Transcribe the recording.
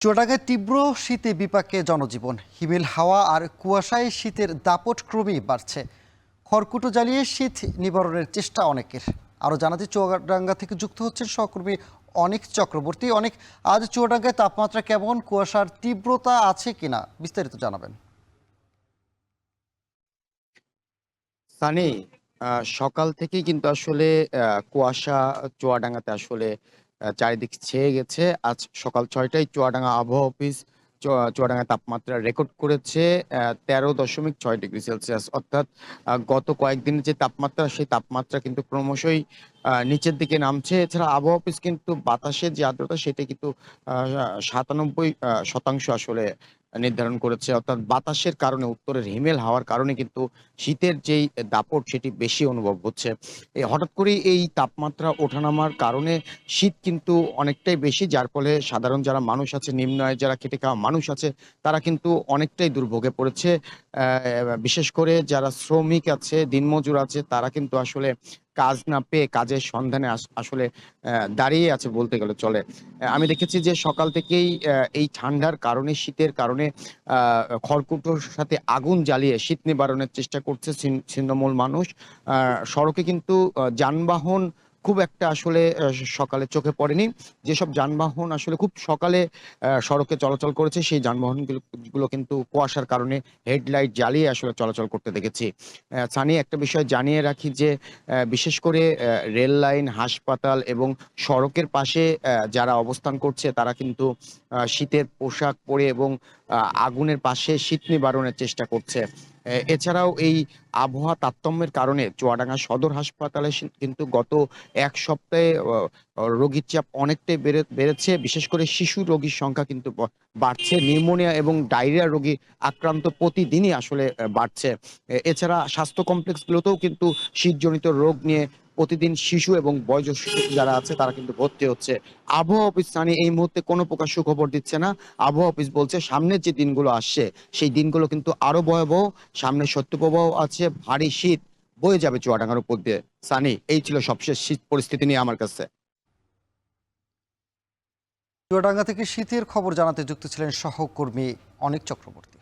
চুয়াডাঙ্গায় তীব্র শীতে বিপাকে জনজীবন। হিমেল হাওয়া আর কুয়াশায় শীতের দাপট ক্রমেই বাড়ছে। খড়কুটো জ্বালিয়ে শীত নিবারণের চেষ্টা অনেকের। আরও জানাতে চুয়াডাঙ্গা থেকে যুক্ত হচ্ছেন সহকর্মী অনেক চক্রবর্তী। অনেক, আজ চুয়াডাঙ্গায় তাপমাত্রা কেমন, কুয়াশার তীব্রতা আছে কিনা বিস্তারিত জানাবেন। সানি, সকাল থেকেই কিন্তু আসলে কুয়াশা চুয়াডাঙ্গাতে আসলে চারিদিক ছেয়ে গেছে। আজ সকাল ৬টায় চুয়াডাঙ্গা আবহাওয়া অফিস চুয়াডাঙ্গার তাপমাত্রা রেকর্ড করেছে ১৩.৬ ডিগ্রি সেলসিয়াস। অর্থাৎ গত কয়েকদিনের যে তাপমাত্রা, সেই তাপমাত্রা কিন্তু ক্রমশই নিচের দিকে নামছে। এছাড়া আবহাওয়া অফিস কিন্তু বাতাসের যে আর্দ্রতা, সেটা কিন্তু ৯৭% আসলে নির্ধারণ করেছে। অর্থাৎ বাতাসের কারণে, উত্তরের হিমেল হাওয়ার কারণে কিন্তু শীতের যেই দাপট, সেটি বেশি অনুভব হচ্ছে। হঠাৎ করেই এই তাপমাত্রা ওঠানামার কারণে শীত কিন্তু অনেকটাই বেশি, যার ফলে সাধারণ যারা মানুষ আছে, নিম্ন আয়ের যারা খেটে খাওয়া মানুষ আছে, তারা কিন্তু অনেকটাই দুর্ভোগে পড়েছে। বিশেষ করে যারা শ্রমিক আছে, দিনমজুর আছে, তারা কিন্তু আসলে কাজ না পেয়ে কাজের সন্ধানে আসলে দাঁড়িয়ে আছে বলতে গেলে চলে। আমি দেখেছি যে সকাল থেকেই এই ঠান্ডার কারণে, শীতের কারণে খড়কুটোর সাথে আগুন জ্বালিয়ে শীত নিবারণের চেষ্টা করছে ছিন্নমূল মানুষ। সড়কে কিন্তু যানবাহন খুব একটা আসলে সকালে চোখে পড়েনি। যেসব যানবাহন আসলে খুব সকালে সড়কে চলাচল করেছে, সেই যানবাহনগুলো কিন্তু কুয়াশার কারণে হেডলাইট জ্বালিয়ে আসলে চলাচল করতে দেখেছি। সানি, একটা বিষয় জানিয়ে রাখি যে বিশেষ করে রেল লাইন, হাসপাতাল এবং সড়কের পাশে যারা অবস্থান করছে, তারা কিন্তু শীতের পোশাক পরে এবং আগুনের পাশে শীত নিবারণের চেষ্টা করছে। এছাড়াও এই আবহাওয়া তারতম্যের কারণে চুয়াডাঙ্গা সদর হাসপাতালে কিন্তু গত ১ সপ্তাহে রোগীর চাপ অনেকটাই বেড়েছে। বিশেষ করে শিশু রোগীর সংখ্যা কিন্তু বাড়ছে। নিউমোনিয়া এবং ডায়রিয়া রোগী আক্রান্ত প্রতিদিনই আসলে বাড়ছে। এছাড়া স্বাস্থ্য কমপ্লেক্সগুলোতেও কিন্তু শীতজনিত রোগ নিয়ে প্রতিদিন শিশু এবং বয়োজ্যেষ্ঠ যারা আছে, তারা কিন্তু ভর্তি হচ্ছে। আবহাওয়া অফিস এই মুহূর্তে কোনো প্রকার সুখবর দিচ্ছে না। আবহাওয়া অফিস বলছে সামনের যে দিনগুলো আসছে, সেই দিনগুলো কিন্তু আরো ভয়াবহ। সামনে শৈত্যপ্রবাহ আছে, ভারী শীত বয়ে যাবে চুয়াডাঙ্গার উপর দিয়ে। সানি, এই ছিল সবশেষ শীত পরিস্থিতি নিয়ে আমার কাছে। চুয়াডাঙ্গা থেকে শীতের খবর জানাতে যুক্ত ছিলেন সহকর্মী অনেক চক্রবর্তী।